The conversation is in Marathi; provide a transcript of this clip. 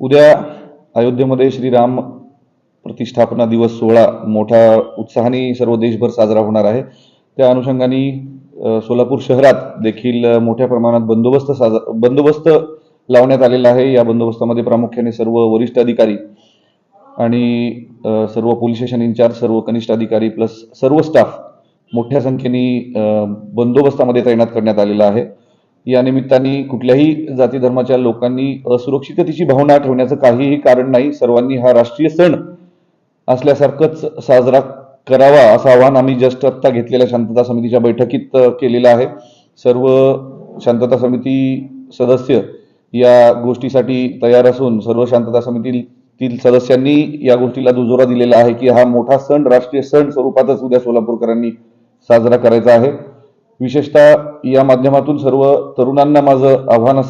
उद्या अयोध्येमध्ये श्रीराम प्रतिष्ठापना दिवस सोहळा मोठ्या उत्साहाने सर्व देशभर साजरा होणार आहे। त्या अनुषंगाने सोलापूर शहरात देखील मोठ्या प्रमाणात बंदोबस्त लावण्यात आलेला आहे। या बंदोबस्तामध्ये प्रामुख्याने सर्व वरिष्ठ अधिकारी आणि सर्व पोलीस स्टेशन इंचार्ज, सर्व कनिष्ठ अधिकारी प्लस सर्व स्टाफ मोठ्या संख्येने बंदोबस्तामध्ये तैनात करण्यात आलेला आहे। या निमित्ताने कुठल्याही जाती धर्माच्या लोकांनी असुरक्षिततेची भावना ठेवण्याचं काहीही कारण नाही। सर्वांनी हा राष्ट्रीय सण असल्यासारखंच साजरा करावा असं आवाहन आम्ही जस्ट आत्ता घेतलेल्या शांतता समितीच्या बैठकीत केलेलं आहे। सर्व शांतता समिती सदस्य या गोष्टीसाठी तयार असून सर्व शांतता समितीतील सदस्यांनी या गोष्टीला दुजोरा दिलेला आहे की हा मोठा सण राष्ट्रीय सण स्वरूपातच उद्या सोलापूरकरांनी साजरा करायचा आहे। विशेषतः या माध्यमातून सर्व तरुणांना माझं आव्हान असेल